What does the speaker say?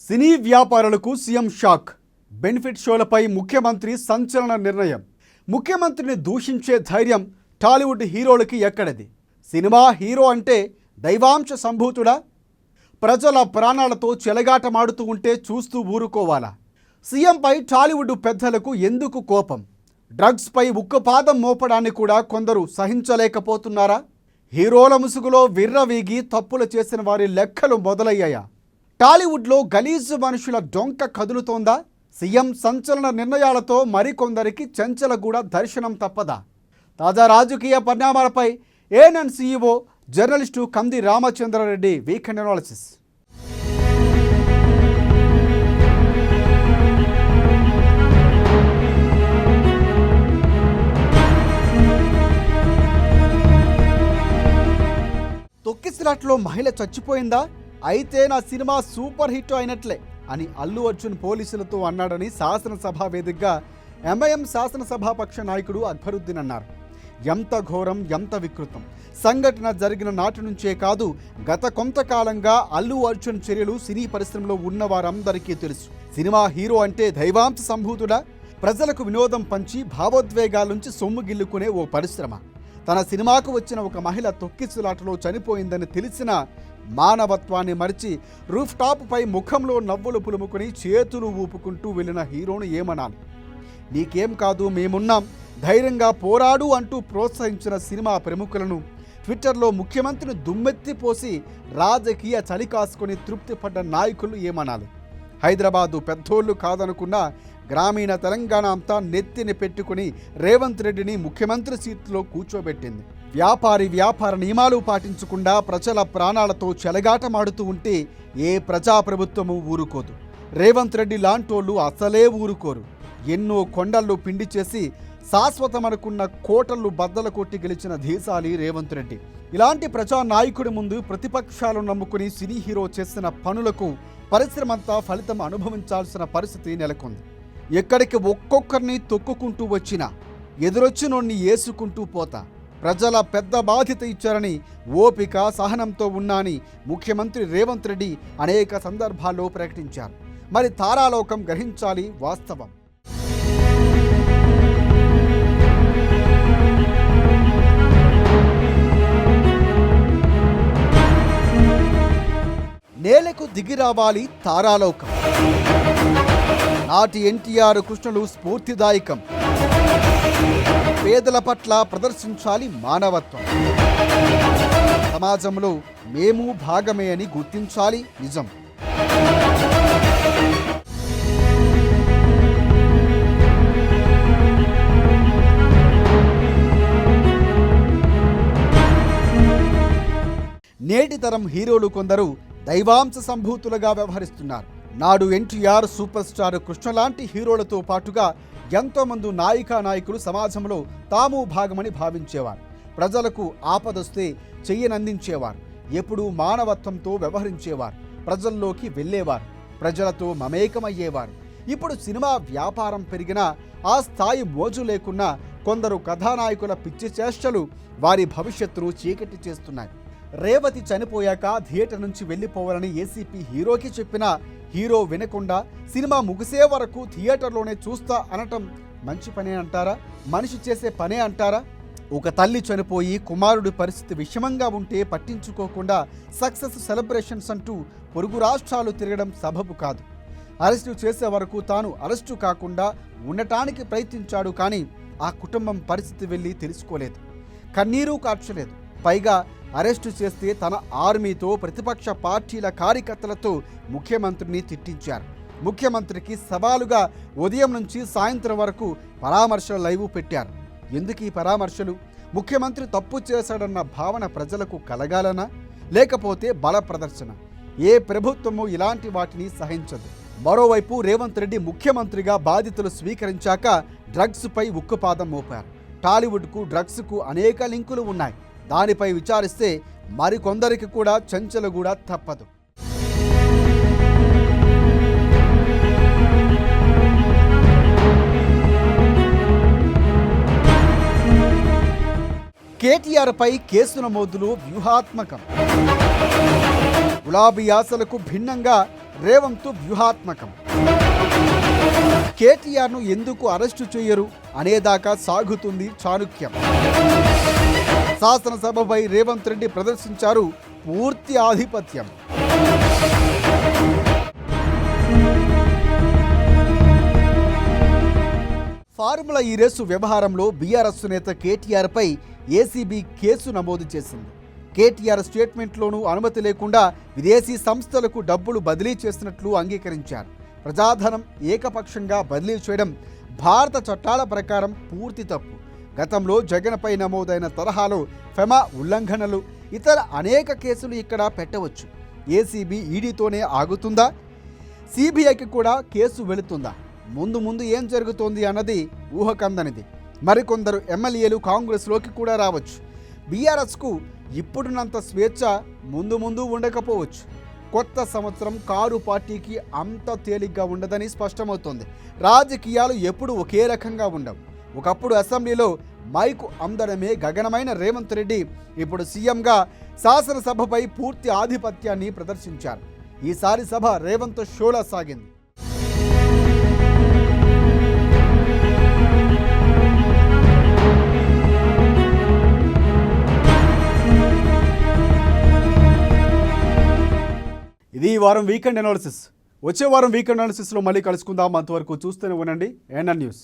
సినీ వ్యాపారులకు CM shock. Benefit షోలపై ముఖ్యమంత్రి సంచలన నిర్ణయం. ముఖ్యమంత్రిని దూషించే ధైర్యం టాలీవుడ్ హీరోలకి ఎక్కడిది? సినిమా హీరో అంటే దైవాంశ సంభూతుడా? ప్రజల ప్రాణాలతో చెలగాటమాడుతూ ఉంటే చూస్తూ ఊరుకోవాలా? సీఎంపై టాలీవుడ్ పెద్దలకు ఎందుకు కోపం? డ్రగ్స్పై ఉక్కుపాదం మోపడాన్ని కూడా కొందరు సహించలేకపోతున్నారా? హీరోల ముసుగులో విర్రవీగి తప్పులు చేసిన వారి లెక్కలు మొదలయ్యాయా? టాలీవుడ్లో గలీజు మనుషుల డొంక కదులుతోందా? సీఎం సంచలన నిర్ణయాలతో మరికొందరికి చెంచలగూడ దర్శనం తప్పదా? తాజా రాజకీయ పరిణామాలపై ఏఎన్ఎన్ సీఈఓ జర్నలిస్టు కంది రామచంద్రారెడ్డి వీకెండ్ అనాలిసిస్. తొక్కిసలాట్లో మహిళ చచ్చిపోయిందా? అయితే నా సినిమా సూపర్ హిట్ అయినట్లే అని అల్లు అర్జున్ పోలీసులతో అన్నాడని శాసనసభ వేదికగా ఎంఐఎం శాసనసభాపక్ష నాయకుడు అక్బరుద్దీన్ అన్నారు. ఎంత ఘోరం, ఎంత వికృతం! సంఘటన జరిగిన నాటి నుంచే కాదు, గత కొంతకాలంగా అల్లు అర్జున్ చర్యలు సినీ పరిశ్రమలో ఉన్న వారందరికీ తెలుసు. సినిమా హీరో అంటే దైవాంశ సంభూతుడా? ప్రజలకు వినోదం పంచి భావోద్వేగాల నుంచి సొమ్ము గిల్లుకునే ఓ పరిశ్రమ. తన సినిమాకు వచ్చిన ఒక మహిళ తొక్కిసలాటలో చనిపోయిందని తెలిసిన మానవత్వాన్ని మరిచి రూఫ్ టాప్ పై ముఖంలో నవ్వులు పులుముకొని చేతులు ఊపుకుంటూ వెళ్ళిన హీరోను ఏమనాలి? నీకేం కాదు, మేమున్నాం, ధైర్యంగా పోరాడు అంటూ ప్రోత్సహించిన సినిమా ప్రముఖులను, ట్విట్టర్లో ముఖ్యమంత్రిని దుమ్మెత్తిపోసి రాజకీయ చలి కాసుకొని తృప్తి పడ్డ నాయకులు ఏమనాలి? హైదరాబాదు పెద్దోళ్ళు కాదనుకున్న గ్రామీణ తెలంగాణ అంతా నెత్తిని పెట్టుకుని రేవంత్ రెడ్డిని ముఖ్యమంత్రి సీట్లో కూర్చోబెట్టింది. వ్యాపార నియమాలు పాటించకుండా ప్రజల ప్రాణాలతో చెలగాటమాడుతూ ఉంటే ఏ ప్రజాప్రభుత్వము ఊరుకోదు. రేవంత్ రెడ్డి లాంటోళ్ళు అసలే ఊరుకోరు. ఎన్నో కొండళ్ళు పిండి చేసి శాశ్వతమనుకున్న కోటళ్ళు బద్దలు కొట్టి గెలిచిన ధీశాలి రేవంత్ రెడ్డి. ఇలాంటి ప్రజా నాయకుడి ముందు ప్రతిపక్షాలు నమ్ముకుని సినీ హీరో చేసిన పనులకు పరిశ్రమంతా ఫలితం అనుభవించాల్సిన పరిస్థితి నెలకొంది. ఎక్కడికి ఒక్కొక్కరిని తొక్కుకుంటూ వచ్చినా ఎదురొచ్చినోడిని ఏసుకుంటూ పోతా. ప్రజల పెద్ద బాధ్యత ఇచ్చారని, ఓపిక సహనంతో ఉన్నాని ముఖ్యమంత్రి రేవంత్ రెడ్డి అనేక సందర్భాల్లో ప్రకటించారు. మరి తారాలోకం గ్రహించాలి వాస్తవం. నేలకు దిగిరావాలి తారాలోకం. నాటి ఎన్టీఆర్ కృష్ణులు స్ఫూర్తిదాయకం. పేదల పట్ల ప్రదర్శించాలి మానవత్వం. సమాజంలో మేము భాగమే అని గుర్తించాలి నిజం. నేటి తరం హీరోలు కొందరు దైవాంశ సంభూతులుగా వ్యవహరిస్తున్నారు. నాడు ఎన్టీఆర్, సూపర్ స్టార్ కృష్ణ లాంటి హీరోలతో పాటుగా ఎంతోమంది నాయకులు సమాజంలో తాము భాగమని భావించేవారు. ప్రజలకు ఆపదొస్తే చెయ్యనందించేవారు. ఎప్పుడూ మానవత్వంతో వ్యవహరించేవారు. ప్రజల్లోకి వెళ్ళేవారు. ప్రజలతో మమేకమయ్యేవారు. ఇప్పుడు సినిమా వ్యాపారం పెరిగినా ఆ స్థాయి మోజు లేకున్నా కొందరు కథానాయకుల పిచ్చి చేష్టలు వారి భవిష్యత్తును చీకటి చేస్తున్నాయి. రేవతి చనిపోయాక థియేటర్ నుంచి వెళ్ళిపోవాలని ఏసీపీ హీరోకి చెప్పినా హీరో వినకుండా సినిమా ముగిసే వరకు థియేటర్లోనే చూస్తా అనటం మంచి పనే అంటారా? మనిషి చేసే పనే అంటారా? ఒక తల్లి చనిపోయి కుమారుడి పరిస్థితి విషమంగా ఉంటే పట్టించుకోకుండా సక్సెస్ సెలబ్రేషన్స్ అంటూ పొరుగు రాష్ట్రాలు తిరగడం సబబు కాదు. అరెస్టు చేసే వరకు తాను అరెస్టు కాకుండా ఉండటానికి ప్రయత్నించాడు, కానీ ఆ కుటుంబం పరిస్థితి వెళ్ళి తెలుసుకోలేదు, కన్నీరు కార్చలేదు. పైగా అరెస్టు చేస్తే తన ఆర్మీతో, ప్రతిపక్ష పార్టీల కార్యకర్తలతో ముఖ్యమంత్రిని తిట్టించారు. ముఖ్యమంత్రికి సవాలుగా ఉదయం నుంచి సాయంత్రం వరకు పరామర్శలు లైవ్ పెట్టారు. ఎందుకు ఈ పరామర్శలు? ముఖ్యమంత్రి తప్పు చేశాడన్న భావన ప్రజలకు కలగాలనా, లేకపోతే బల ప్రదర్శన? ఏ ప్రభుత్వము ఇలాంటి వాటిని సహించదు. మరోవైపు రేవంత్ రెడ్డి ముఖ్యమంత్రిగా బాధ్యతలు స్వీకరించాక డ్రగ్స్పై ఉక్కుపాదం మోపారు. టాలీవుడ్కు డ్రగ్స్కు అనేక లింకులు ఉన్నాయి. దానిపై విచారిస్తే మరికొందరికి కూడా చెంచలగూడ తప్పదు. కేటీఆర్పై కేసు నమోదులు వ్యూహాత్మకం. గులాబీ ఆశలకు భిన్నంగా రేవంత్ వ్యూహాత్మకం. కేటీఆర్ను ఎందుకు అరెస్టు చేయరు అనేదాకా సాగుతుంది చాణుక్యం. శాసనసభపై రేవంత్ రెడ్డి ప్రదర్శించారు పూర్తి ఆధిపత్యం. ఫార్ములా ఈ రేసు వ్యవహారంలో బీఆర్ఎస్ నేత కేటీఆర్పై ఏసీబీ కేసు నమోదు చేసింది. కేటీఆర్ స్టేట్మెంట్లోనూ అనుమతి లేకుండా విదేశీ సంస్థలకు డబ్బులు బదిలీ చేసినట్లు అంగీకరించారు. ప్రజాధనం ఏకపక్షంగా బదిలీ చేయడం భారత చట్టాల ప్రకారం పూర్తి తప్పు. గతంలో జగన్పై నమోదైన తరహాలో ఫెమా ఉల్లంఘనలు, ఇతర అనేక కేసులు ఇక్కడ పెట్టవచ్చు. ఏసీబీ ఈడీతోనే ఆగుతుందా? సిబిఐకి కూడా కేసు వెళుతుందా? ముందు ఏం జరుగుతోంది అన్నది ఊహకందనిది. మరికొందరు ఎమ్మెల్యేలు కాంగ్రెస్లోకి కూడా రావచ్చు. బీఆర్ఎస్కు ఇప్పుడున్నంత స్వేచ్ఛ ముందు ఉండకపోవచ్చు. కొత్త సంవత్సరం కారు పార్టీకి అంత తేలిగ్గా ఉండదని స్పష్టమవుతోంది. రాజకీయాలు ఎప్పుడు ఒకే రకంగా ఉండవు. ఒకప్పుడు అసెంబ్లీలో మైకు అందడమే గగనమైన రేవంత్ రెడ్డి ఇప్పుడు సీఎంగా శాసనసభపై పూర్తి ఆధిపత్యాన్ని ప్రదర్శించారు. ఈసారి సభ రేవంత్ షోలా సాగింది. ఇది ఈ వారం వీకెండ్ అనాలిసిస్. వచ్చే వారం వీకెండ్ అనాలిసిస్లో మళ్ళీ కలుసుకుందాం. అంతవరకు చూస్తూనే ఉండండి ఏఎన్ఎన్ న్యూస్.